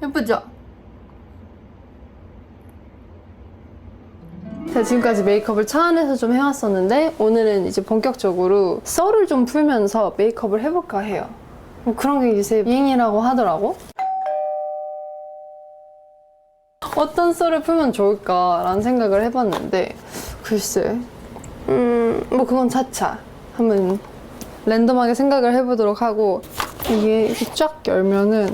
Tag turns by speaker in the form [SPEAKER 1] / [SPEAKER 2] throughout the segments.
[SPEAKER 1] 예쁘죠? 제가 지금까지 메이크업을 차 안에서 좀 해왔었는데 오늘은 이제 본격적으로 썰을 좀 풀면서 메이크업을 해볼까 해요. 뭐 그런 게 요새 유행이라고 하더라고. 어떤 썰을 풀면 좋을까라는 생각을 해봤는데 글쎄 뭐 그건 차차 한번 랜덤하게 생각을 해보도록 하고, 이게 이렇게 쫙 열면은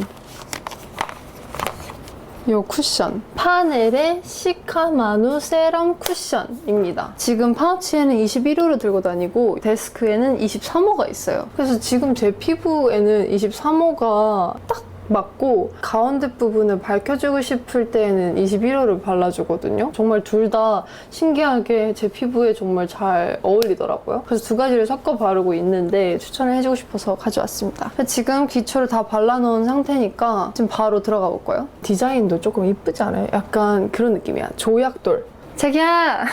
[SPEAKER 1] 이 쿠션, 파넬의 시카마누 세럼 쿠션입니다. 지금 파우치에는 21호를 들고 다니고 데스크에는 23호가 있어요. 그래서 지금 제 피부에는 23호가 딱 맞고, 가운데 부분을 밝혀주고 싶을 때에는 21호를 발라주거든요. 정말 둘 다 신기하게 제 피부에 정말 잘 어울리더라고요. 그래서 두 가지를 섞어 바르고 있는데 추천을 해주고 싶어서 가져왔습니다. 지금 기초를 다 발라놓은 상태니까 지금 바로 들어가 볼까요? 디자인도 조금 이쁘지 않아요? 약간 그런 느낌이야. 조약돌. 자기야!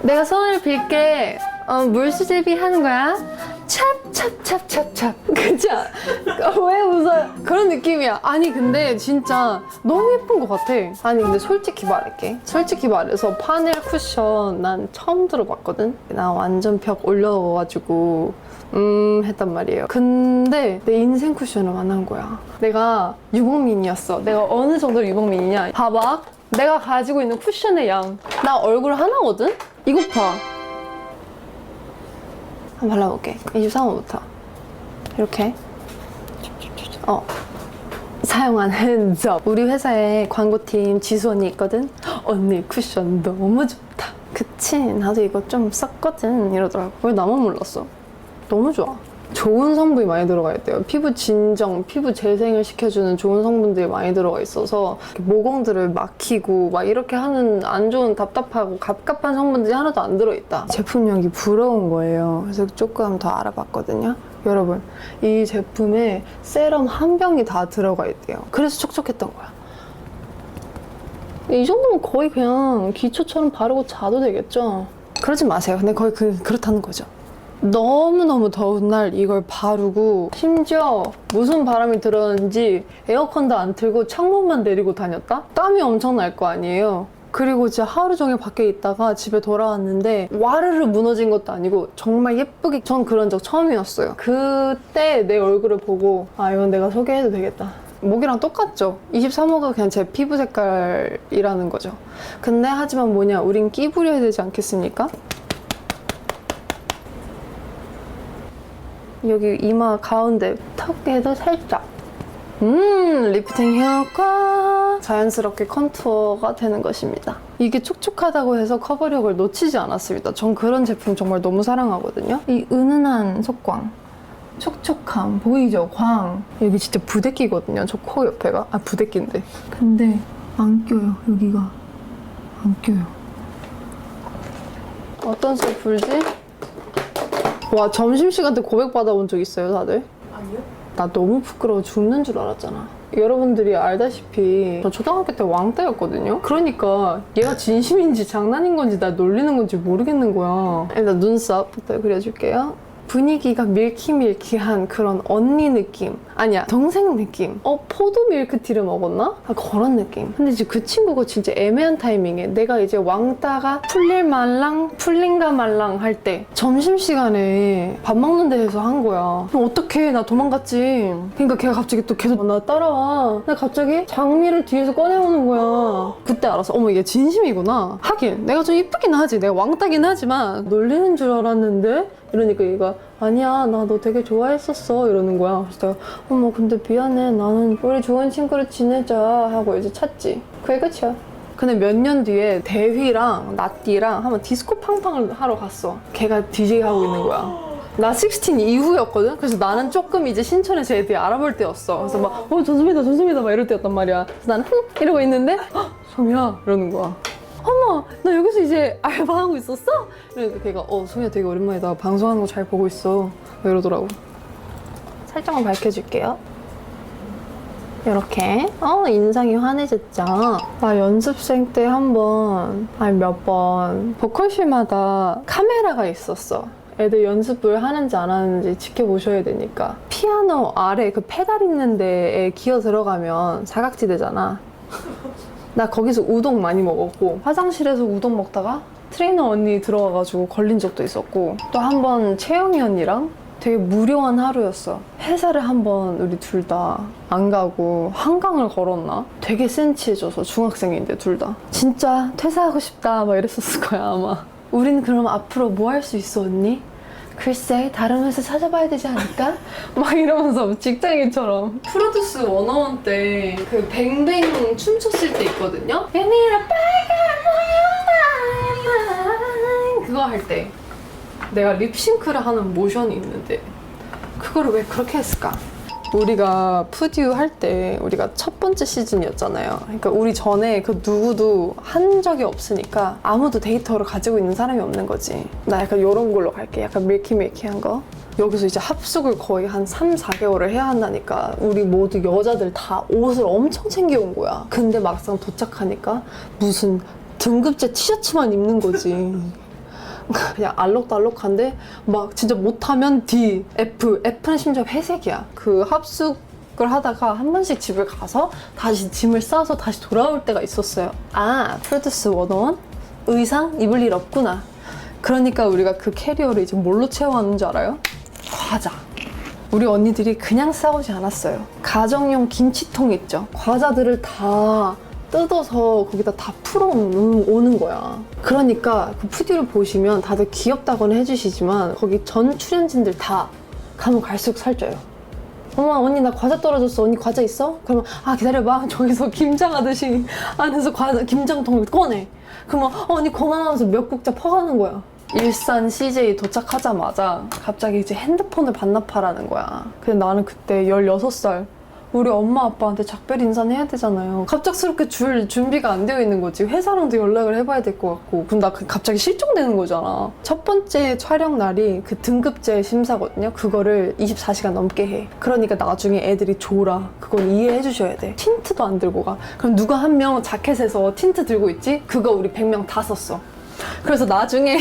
[SPEAKER 1] 내가 소원을 빌게. 물수제비 하는 거야? 찹찹찹찹찹. 그죠? 왜 웃어요? 그런 느낌이야. 아니 근데 진짜 너무 예쁜 것 같아. 아니 근데 솔직히 말할게. 솔직히 말해서 파넬 쿠션 난 처음 들어봤거든? 나 완전 벽 올려가지고 했단 말이에요. 근데 내 인생 쿠션을 만난 거야. 내가 유목민이었어. 내가 어느 정도로 유목민이냐? 봐봐. 내가 가지고 있는 쿠션의 양. 나 얼굴 하나거든? 이것 봐. 한번 발라볼게. 23호부터 이렇게 사용한 흔적. 우리 회사에 광고팀 지수 언니 있거든? 언니 쿠션 너무 좋다. 그치? 나도 이거 좀 썼거든 이러더라고. 왜 나만 몰랐어? 너무 좋아. 좋은 성분이 많이 들어가 있대요. 피부 진정, 피부 재생을 시켜주는 좋은 성분들이 많이 들어가 있어서 모공들을 막히고 막 이렇게 하는 안 좋은 답답하고 갑갑한 성분들이 하나도 안 들어있다. 제품력이 부러운 거예요. 그래서 조금 더 알아봤거든요. 여러분, 이 제품에 세럼 한 병이 다 들어가 있대요. 그래서 촉촉했던 거야. 이 정도면 거의 그냥 기초처럼 바르고 자도 되겠죠? 그러지 마세요. 근데 거의 그렇다는 거죠. 너무너무 더운 날 이걸 바르고, 심지어 무슨 바람이 들었는지 에어컨도 안 틀고 창문만 내리고 다녔다? 땀이 엄청 날 거 아니에요. 그리고 진짜 하루 종일 밖에 있다가 집에 돌아왔는데 와르르 무너진 것도 아니고 정말 예쁘게, 전 그런 적 처음이었어요. 그때 내 얼굴을 보고 아, 이건 내가 소개해도 되겠다. 목이랑 똑같죠? 23호가 그냥 제 피부 색깔이라는 거죠. 근데 하지만 뭐냐, 우린 끼 부려야 되지 않겠습니까? 여기 이마 가운데 턱에도 살짝 리프팅 효과, 자연스럽게 컨투어가 되는 것입니다. 이게 촉촉하다고 해서 커버력을 놓치지 않았습니다. 전 그런 제품 정말 너무 사랑하거든요. 이 은은한 속광, 촉촉함 보이죠? 광. 여기 진짜 부대끼거든요. 저 코 옆에가. 아, 부대끼인데. 근데 안 껴요. 여기가 안 껴요. 어떤 썰 풀지? 와, 점심시간 때 고백 받아본 적 있어요, 다들?
[SPEAKER 2] 아니요?
[SPEAKER 1] 나 너무 부끄러워 죽는 줄 알았잖아. 여러분들이 알다시피 저 초등학교 때 왕따였거든요? 그러니까 얘가 진심인지 장난인 건지 나 놀리는 건지 모르겠는 거야. 일단 눈썹부터 그려줄게요. 분위기가 밀키밀키한 그런 언니 느낌. 아니야, 동생 느낌. 포도 밀크티를 먹었나? 아, 그런 느낌. 근데 이제 그 친구가 진짜 애매한 타이밍에 내가 이제 왕따가 풀릴 말랑 풀린가 말랑 할 때 점심시간에 밥 먹는 데에서 한 거야. 그럼 어떡해, 나 도망갔지. 그러니까 걔가 갑자기 또 계속 나 따라와. 근데 갑자기 장미를 뒤에서 꺼내오는 거야. 그때 알았어. 어머, 얘 진심이구나. 하긴 내가 좀 이쁘긴 하지. 내가 왕따긴 하지만 놀리는 줄 알았는데? 이러니까 얘가 아니야, 나 너 되게 좋아했었어 이러는 거야. 그래서 내가 어머 근데 미안해, 나는 우리 좋은 친구로 지내자 하고 이제 찾지. 그게 끝이야. 근데 몇 년 뒤에 대휘랑 나띠랑 한번 디스코 팡팡을 하러 갔어. 걔가 DJ 하고 있는 거야. 나 16 이후였거든? 그래서 나는 조금 이제 신촌에서 애들이 알아볼 때였어. 그래서 막 전소미다 막 이럴 때였단 말이야. 그래서 나는 이러고 있는데 소미야 이러는 거야. 어머, 나 여기서 이제 알바하고 있었어? 이러니까 걔가 소미야 되게 오랜만이다. 방송하는 거 잘 보고 있어. 이러더라고. 살짝만 밝혀줄게요. 이렇게. 인상이 환해졌죠? 나 연습생 때 한 번, 아니 몇 번, 보컬실마다 카메라가 있었어. 애들 연습을 하는지 안 하는지 지켜보셔야 되니까. 피아노 아래 그 페달 있는 데에 기어 들어가면 사각지대잖아. 나 거기서 우동 많이 먹었고, 화장실에서 우동 먹다가 트레이너 언니 들어와가지고 걸린 적도 있었고, 또 한 번 채영이 언니랑 되게 무료한 하루였어. 회사를 한번 우리 둘 다 안 가고 한강을 걸었나? 되게 센치해져서, 중학생인데 둘 다. 진짜 퇴사하고 싶다 막 이랬었을 거야 아마. 우린 그럼 앞으로 뭐 할 수 있어 언니? 글쎄 다른 회사 찾아봐야 되지 않을까? 막 이러면서 직장인처럼. 프로듀스 101 때 그 뱅뱅 춤췄을 때 있거든요? 애니라 빨간 그거 할 때 내가 립싱크를 하는 모션이 있는데 그거를 왜 그렇게 했을까? 우리가 푸듀 할 때 우리가 첫 번째 시즌이었잖아요. 그러니까 우리 전에 그 누구도 한 적이 없으니까 아무도 데이터를 가지고 있는 사람이 없는 거지. 나 약간 이런 걸로 갈게. 약간 밀키밀키한 거. 여기서 이제 합숙을 거의 한 3, 4개월을 해야 한다니까 우리 모두 여자들 다 옷을 엄청 챙겨온 거야. 근데 막상 도착하니까 무슨 등급제 티셔츠만 입는 거지. 그냥 알록달록한데 막 진짜 못하면 D, F, F는 심지어 회색이야. 그 합숙을 하다가 한 번씩 집을 가서 다시 짐을 싸서 다시 돌아올 때가 있었어요. 아, 프로듀스 101? 의상 입을 일 없구나. 그러니까 우리가 그 캐리어를 이제 뭘로 채워왔는 줄 알아요? 과자. 우리 언니들이 그냥 싸우지 않았어요. 가정용 김치통 있죠? 과자들을 다 뜯어서 거기다 다 풀어오는 거야. 그러니까 그 푸디를 보시면 다들 귀엽다고는 해주시지만 거기 전 출연진들 다 가면 갈수록 살쪄요. 엄마 언니 나 과자 떨어졌어. 언니 과자 있어? 그러면 아 기다려봐. 저기서 김장하듯이 안에서 과자 김장통을 꺼내. 그러면 언니 건강하면서 몇 국자 퍼가는 거야. 일산 CJ 도착하자마자 갑자기 이제 핸드폰을 반납하라는 거야. 근데 나는 그때 16살. 우리 엄마 아빠한테 작별 인사는 해야 되잖아요. 갑작스럽게 줄 준비가 안 되어 있는 거지. 회사랑도 연락을 해봐야 될 것 같고. 그럼 나 갑자기 실종되는 거잖아. 첫 번째 촬영 날이 그 등급제 심사거든요. 그거를 24시간 넘게 해. 그러니까 나중에 애들이 졸아. 그건 이해해 주셔야 돼. 틴트도 안 들고 가. 그럼 누가 한 명 자켓에서 틴트 들고 있지? 그거 우리 100명 다 썼어. 그래서 나중에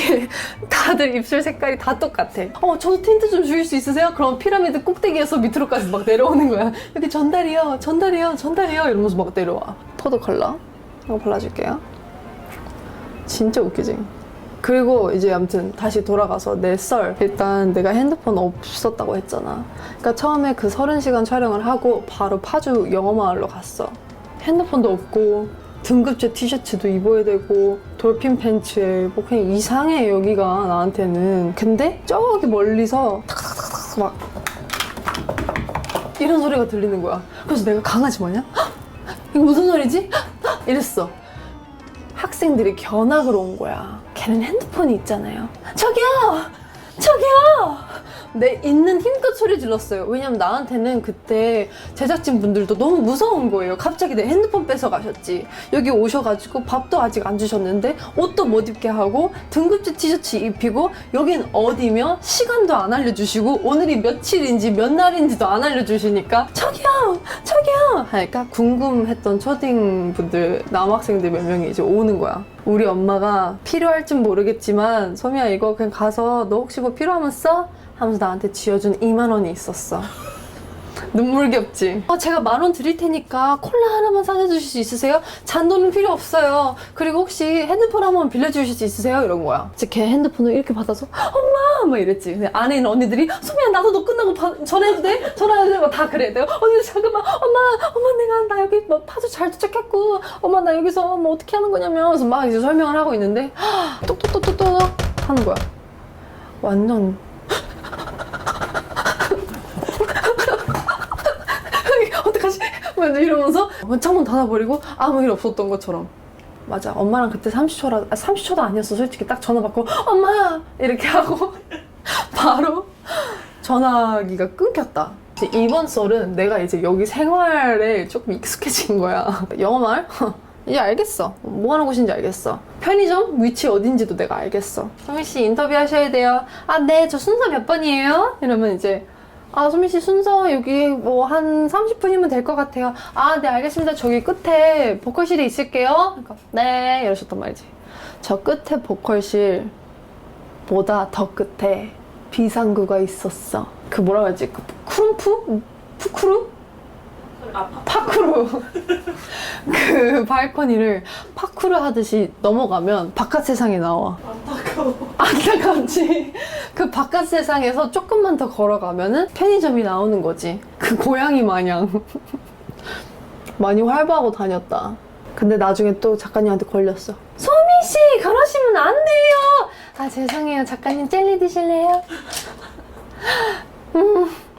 [SPEAKER 1] 다들 입술 색깔이 다 똑같아. 저도 틴트 좀 주실 수 있으세요? 그럼 피라미드 꼭대기에서 밑으로까지 막 내려오는 거야. 여기 전달이요, 전달이요, 전달이요 이러면서 막 내려와. 포도 컬러 이거 발라줄게요. 진짜 웃기지? 그리고 이제 아무튼 다시 돌아가서 내 썰. 일단 내가 핸드폰 없었다고 했잖아. 그러니까 처음에 그 30시간 촬영을 하고 바로 파주 영어마을로 갔어. 핸드폰도 없고 등급제 티셔츠도 입어야 되고 돌핀 팬츠에 뭐 그냥 이상해 여기가 나한테는. 근데 저기 멀리서 탁탁탁탁 막 이런 소리가 들리는 거야. 그래서 내가 강아지 마냥 이거 무슨 소리지? 이랬어. 학생들이 견학을 온 거야. 걔는 핸드폰이 있잖아요. 저기요! 내 있는 힘껏 소리 질렀어요. 왜냐면 나한테는 그때 제작진 분들도 너무 무서운 거예요. 갑자기 내 핸드폰 뺏어 가셨지. 여기 오셔가지고 밥도 아직 안 주셨는데 옷도 못 입게 하고 등급제 티셔츠 입히고 여긴 어디며 시간도 안 알려주시고 오늘이 며칠인지 몇 날인지도 안 알려주시니까 저기요! 하니까 궁금했던 초딩분들 남학생들 몇 명이 이제 오는 거야. 우리 엄마가 필요할진 모르겠지만 소미야 이거 그냥 가서 너 혹시 뭐 필요하면 써? 하면서 나한테 쥐어준 2만 원이 있었어. 눈물겹지? 제가 10,000원 드릴 테니까 콜라 하나만 사주실 수 있으세요? 잔돈은 필요 없어요. 그리고 혹시 핸드폰 한번 빌려주실 수 있으세요? 이런 거야. 이제 걔 핸드폰을 이렇게 받아서 엄마! 막 이랬지. 근데 안에 있는 언니들이 소미야 나도 너 끝나고 전화해도 돼? 전화해도 돼? 막 다 그래. 내가 언니 잠깐만 엄마 나 여기 뭐 파주 잘 도착했고 엄마 나 여기서 뭐 어떻게 하는 거냐면 그래서 막 이제 설명을 하고 있는데 똑똑똑똑똑 하는 거야. 완전 어떡하지? 이러면서 창문 닫아버리고 아무 일 없었던 것처럼. 맞아. 엄마랑 그때 30초도 아니었어. 솔직히 딱 전화 받고 엄마! 이렇게 하고 바로 전화기가 끊겼다. 이번 썰은 내가 이제 여기 생활에 조금 익숙해진 거야. 영어말? 이제 알겠어. 뭐 하는 곳인지 알겠어. 편의점 위치 어딘지도 내가 알겠어. 소미씨 인터뷰 하셔야 돼요. 아, 네. 저 순서 몇 번이에요? 이러면 이제 소미씨 순서 여기 뭐 한 30분이면 될 것 같아요. 아, 네 알겠습니다. 저기 끝에 보컬실에 있을게요. 그러니까 네 이러셨단 말이지. 저 끝에 보컬실보다 더 끝에 비상구가 있었어. 그 뭐라 해야지? 그 크룸프? 푸크루? 파쿠르. 그 발코니를 파쿠르 하듯이 넘어가면 바깥 세상에 나와.
[SPEAKER 2] 안타까워.
[SPEAKER 1] 안타깝지. 그 바깥 세상에서 조금만 더 걸어가면은 편의점이 나오는 거지. 그 고양이 마냥. 많이 활보하고 다녔다. 근데 나중에 또 작가님한테 걸렸어. 소미씨 그러시면 안 돼요. 아 죄송해요 작가님 젤리 드실래요?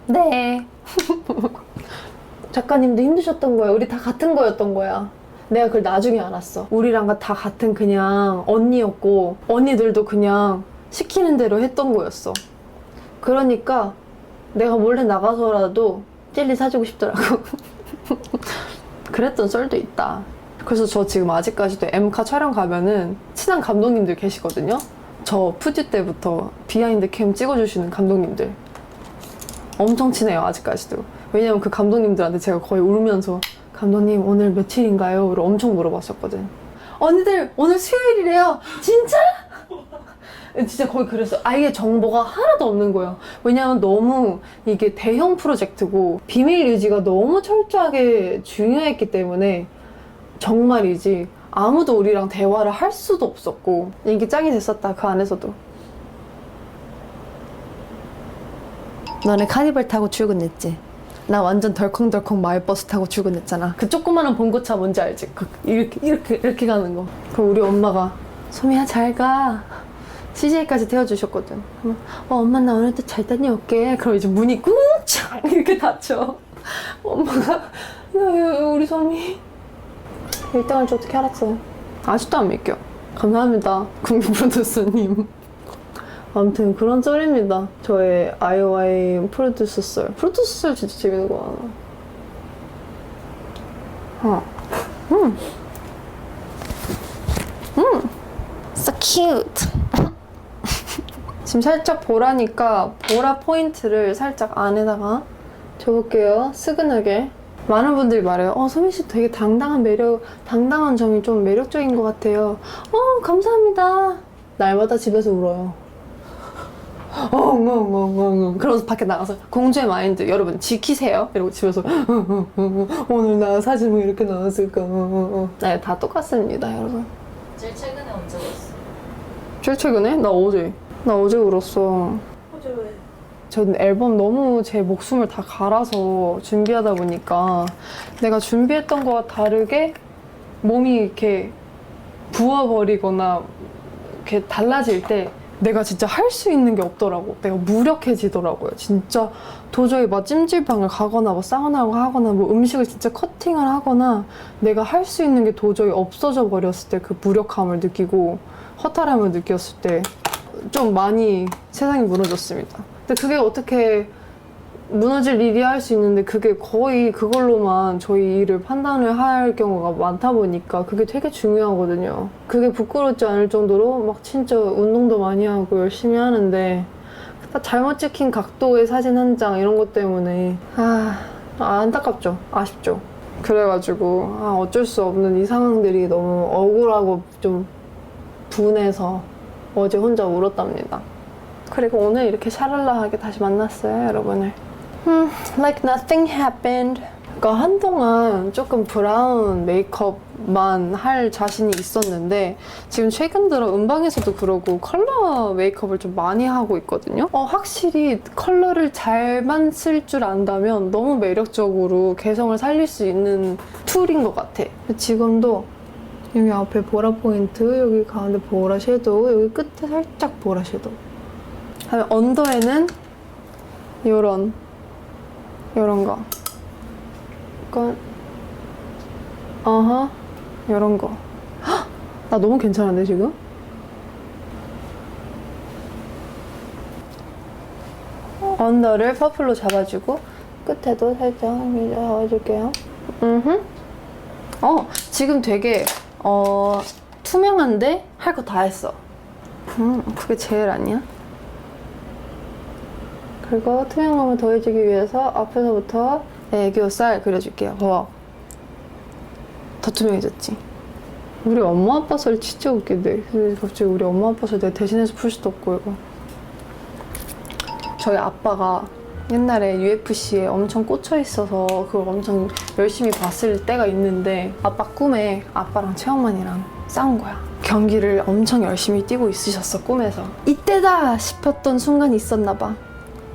[SPEAKER 1] 네. 작가님도 힘드셨던 거야. 우리 다 같은 거였던 거야. 내가 그걸 나중에 알았어. 우리랑 다 같은 그냥 언니였고 언니들도 그냥 시키는 대로 했던 거였어. 그러니까 내가 몰래 나가서라도 젤리 사주고 싶더라고. 그랬던 썰도 있다. 그래서 저 지금 아직까지도 엠카 촬영 가면은 친한 감독님들 계시거든요. 저 푸듀 때부터 비하인드 캠 찍어주시는 감독님들 엄청 친해요 아직까지도. 왜냐면 그 감독님들한테 제가 거의 울면서 감독님 오늘 며칠인가요? 를 엄청 물어봤었거든. 언니들 오늘 수요일이래요. 진짜? 진짜 거의 그랬어. 아예 정보가 하나도 없는 거야. 왜냐면 너무 이게 대형 프로젝트고 비밀 유지가 너무 철저하게 중요했기 때문에 정말이지 아무도 우리랑 대화를 할 수도 없었고 이게 짱이 됐었다. 그 안에서도. 너네 카니발 타고 출근했지? 나 완전 덜컹덜컹 마을버스 타고 출근했잖아. 그 조그마한 봉고차 뭔지 알지? 이렇게 가는 거. 그럼 우리 엄마가 소미야 잘 가. CJ까지 태워주셨거든. 엄마 나 오늘도 잘 다녀올게. 그럼 이제 문이 꿍창 이렇게 닫혀. 엄마가 우리 소미 1등할 줄 어떻게 알았어? 아직도 안 믿겨. 감사합니다 국민 프로듀서님. 아무튼 그런 썰입니다. 저의 IOI 프로듀서 썰. 프로듀서 썰 진짜 재밌는 거 많아. So cute. 지금 살짝 보라니까 보라 포인트를 살짝 안에다가 줘볼게요. 스근하게. 많은 분들이 말해요. 소민씨 되게 당당한 점이 좀 매력적인 것 같아요. 감사합니다. 날마다 집에서 울어요. 그러면서 밖에 나가서 공주의 마인드 여러분 지키세요 이러고 집에서 오늘 나 사진 왜 이렇게 나왔을까. 네, 다 똑같습니다 여러분.
[SPEAKER 2] 제일 최근에 언제 울었어?
[SPEAKER 1] 제일 최근에? 나 어제 울었어.
[SPEAKER 2] 어제 왜?
[SPEAKER 1] 전 앨범 너무 제 목숨을 다 갈아서 준비하다 보니까 내가 준비했던 거와 다르게 몸이 이렇게 부어버리거나 이렇게 달라질 때 내가 진짜 할 수 있는 게 없더라고. 내가 무력해지더라고요. 진짜 도저히 막 찜질방을 가거나 뭐 사우나를 하거나 뭐 음식을 진짜 커팅을 하거나 내가 할 수 있는 게 도저히 없어져 버렸을 때 그 무력함을 느끼고 허탈함을 느꼈을 때 좀 많이 세상이 무너졌습니다. 근데 그게 어떻게 무너질 일이야 할 수 있는데 그게 거의 그걸로만 저희 일을 판단을 할 경우가 많다 보니까 그게 되게 중요하거든요. 그게 부끄럽지 않을 정도로 막 진짜 운동도 많이 하고 열심히 하는데 딱 잘못 찍힌 각도의 사진 한 장 이런 것 때문에 안타깝죠. 아쉽죠. 그래가지고 어쩔 수 없는 이 상황들이 너무 억울하고 좀 분해서 어제 혼자 울었답니다. 그리고 오늘 이렇게 샤랄라하게 다시 만났어요, 여러분을. Like nothing happened. 그러니까 한동안 조금 브라운 메이크업만 할 자신이 있었는데 지금 최근 들어 음방에서도 그러고 컬러 메이크업을 좀 많이 하고 있거든요. 확실히 컬러를 잘만 쓸 줄 안다면 너무 매력적으로 개성을 살릴 수 있는 툴인 것 같아. 지금도 여기 앞에 보라 포인트, 여기 가운데 보라 섀도우, 여기 끝에 살짝 보라 섀도우. 그다음에 언더에는 요런 거. 이건 요런 거. 헉! 나 너무 괜찮은데 지금? 언더를 퍼플로 잡아주고 끝에도 살짝 잡아줄게요. 지금 되게 투명한데 할 거 다 했어. 그게 제일 아니야? 그리고 투명감을 더해주기 위해서 앞에서부터 애교살 그려줄게요. 봐봐. 더 투명해졌지? 우리 엄마 아빠 썰 진짜 웃긴데. 갑자기 우리 엄마 아빠 썰 내가 대신해서 풀 수도 없고 이거. 저희 아빠가 옛날에 UFC에 엄청 꽂혀 있어서 그걸 엄청 열심히 봤을 때가 있는데 아빠 꿈에 아빠랑 최영만이랑 싸운 거야. 경기를 엄청 열심히 뛰고 있으셨어, 꿈에서. 이때다 싶었던 순간이 있었나 봐.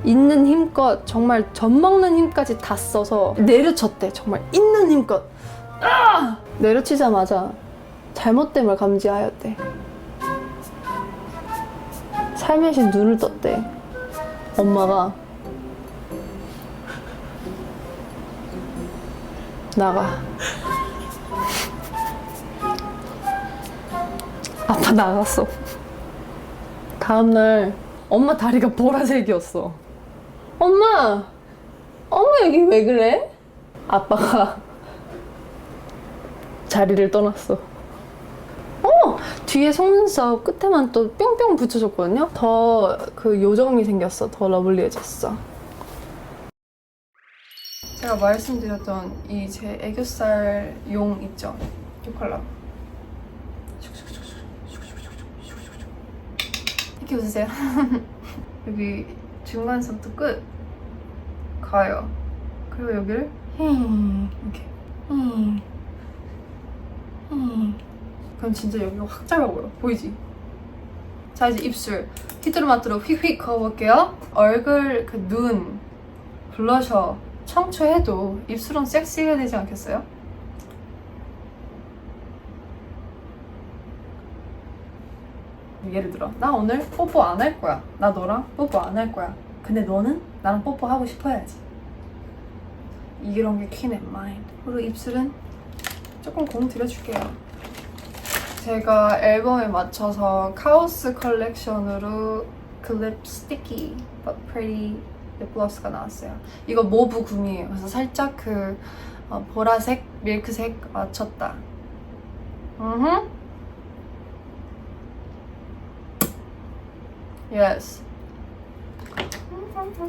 [SPEAKER 1] 있는 힘껏 정말 젖먹는 힘까지 다 써서 내려쳤대. 정말 있는 힘껏. 내려치자마자 잘못됨을 감지하였대. 살며시 눈을 떴대. 엄마가 나가. 아빠 나갔어. 다음날 엄마 다리가 보라색이었어. 엄마 여기 왜 그래? 아빠가 자리를 떠났어. 뒤에 속눈썹 끝에만 또 뿅뿅 붙여줬거든요. 더 그 요정미 생겼어. 더 러블리해졌어. 제가 말씀드렸던 이 제 애교살 용 있죠? 이 컬러. 이렇게 웃으세요. 여기 중간 손톱 끝 가요. 그리고 여기를 이렇게 그럼 진짜 여기가 확 짧아 보여. 보이지? 자, 이제 입술 휘뚜루마뚜루 휙휙 그어볼게요. 얼굴, 그 눈, 블러셔, 청초해도 입술은 섹시해야 되지 않겠어요? 예를 들어 나 오늘 뽀뽀 안 할 거야. 나 너랑 뽀뽀 안 할 거야. 근데 너는 나랑 뽀뽀하고 싶어야지. 이런 게 key in mind. 그리고 입술은 조금 공 들여줄게요. 제가 앨범에 맞춰서 카오스 컬렉션으로 클립 스티키 but pretty 립글로스가 나왔어요. 이거 모브 구미예요. 그래서 살짝 그 보라색, 밀크색 맞췄다. Yes.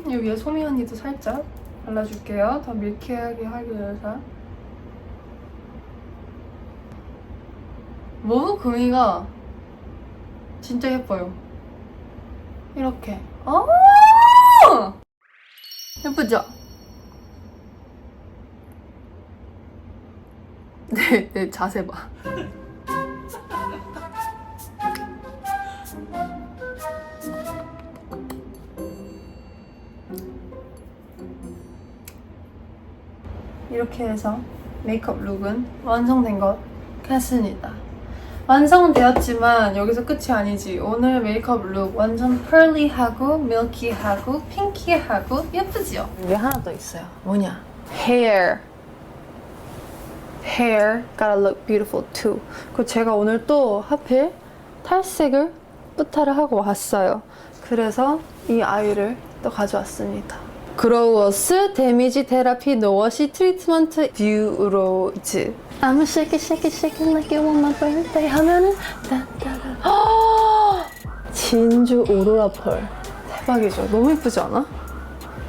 [SPEAKER 1] 여기 위에 소미 언니도 살짝 발라줄게요. 더 밀키하게 하기 위해서. 모브 구미가 진짜 예뻐요. 이렇게. 예쁘죠? 내 자세 봐. 이렇게 해서 메이크업 룩은 완성된 것 같습니다. 완성되었지만 여기서 끝이 아니지. 오늘 메이크업 룩 완전 펄리하고 밀키하고 핑키하고 예쁘지요? 이게 하나 더 있어요. 뭐냐? Hair gotta look beautiful too. 그리고 제가 오늘 또 하필 탈색을 뿌타를 하고 왔어요. 그래서 이 아이를 또 가져왔습니다. 그로워스 데미지 테라피 노워시 트리트먼트 뷰 로즈. I'm shake it, shake it, shake it like you want my birthday 하면은 진주 오로라 펄. 대박이죠? 너무 예쁘지 않아?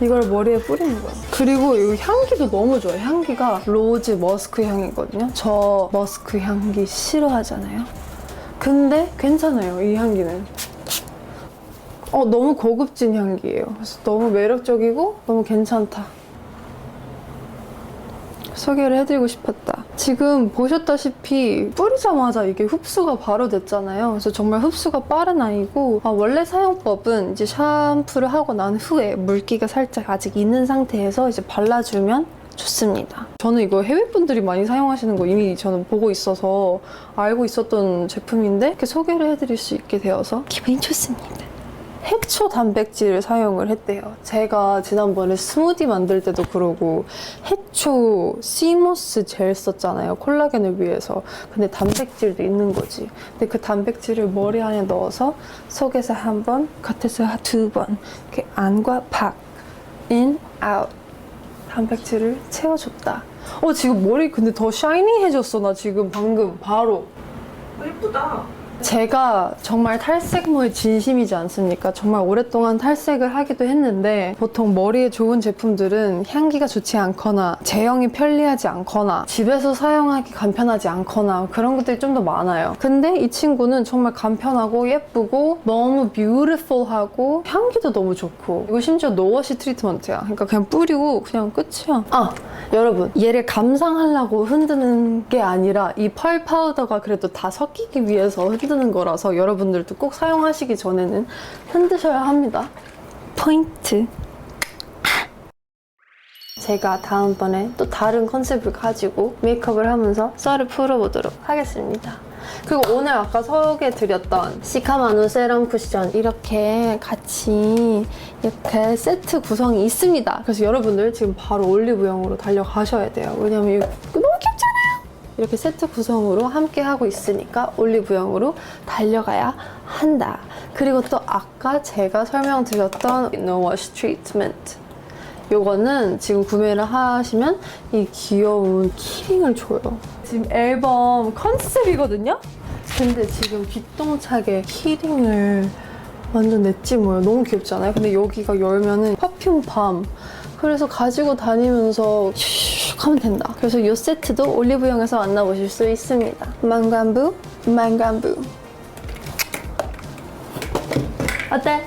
[SPEAKER 1] 이걸 머리에 뿌리는 거야. 그리고 이 향기도 너무 좋아요. 향기가 로즈 머스크 향이거든요. 저 머스크 향기 싫어하잖아요. 근데 괜찮아요, 이 향기는. 너무 고급진 향기예요. 그래서 너무 매력적이고 너무 괜찮다. 소개를 해드리고 싶었다. 지금 보셨다시피 뿌리자마자 이게 흡수가 바로 됐잖아요. 그래서 정말 흡수가 빠른 아이고, 원래 사용법은 이제 샴푸를 하고 난 후에 물기가 살짝 아직 있는 상태에서 이제 발라주면 좋습니다. 저는 이거 해외 분들이 많이 사용하시는 거 이미 저는 보고 있어서 알고 있었던 제품인데 이렇게 소개를 해드릴 수 있게 되어서 기분이 좋습니다. 해초 단백질을 사용을 했대요. 제가 지난번에 스무디 만들 때도 그러고 해초 시모스 젤 썼잖아요. 콜라겐을 위해서. 근데 단백질도 있는 거지. 근데 그 단백질을 머리 안에 넣어서 속에서 한 번, 겉에서 두 번 이렇게 안과 밖, in, out 단백질을 채워줬다. 지금 머리 근데 더 샤이니해졌어. 나 지금 방금 바로.
[SPEAKER 2] 예쁘다.
[SPEAKER 1] 제가 정말 탈색모에 진심이지 않습니까? 정말 오랫동안 탈색을 하기도 했는데 보통 머리에 좋은 제품들은 향기가 좋지 않거나 제형이 편리하지 않거나 집에서 사용하기 간편하지 않거나 그런 것들이 좀 더 많아요. 근데 이 친구는 정말 간편하고 예쁘고 너무 뷰티풀하고 향기도 너무 좋고 이거 심지어 노워시 트리트먼트야. 그러니까 그냥 뿌리고 그냥 끝이야. 아! 여러분 얘를 감상하려고 흔드는 게 아니라 이 펄 파우더가 그래도 다 섞이기 위해서 흔드는 거라서 여러분들도 꼭 사용하시기 전에는 흔드셔야 합니다. 포인트. 제가 다음번에 또 다른 컨셉을 가지고 메이크업을 하면서 썰을 풀어보도록 하겠습니다. 그리고 오늘 아까 소개해드렸던 시카마누 세럼 쿠션 이렇게 같이 이렇게 세트 구성이 있습니다. 그래서 여러분들 지금 바로 올리브영으로 달려가셔야 돼요. 왜냐면 이거 너무 귀엽잖아요. 이렇게 세트 구성으로 함께 하고 있으니까 올리브영으로 달려가야 한다. 그리고 또 아까 제가 설명드렸던 No Wash Treatment 요거는 지금 구매를 하시면 이 귀여운 키링을 줘요. 지금 앨범 컨셉이거든요? 근데 지금 빗동차게 키링을 완전 냈지 뭐예요. 너무 귀엽잖아요? 근데 여기가 열면은 퍼퓸 밤. 그래서 가지고 다니면서 슉 하면 된다. 그래서 이 세트도 올리브영에서 만나보실 수 있습니다. 망간부, 망간부. 어때?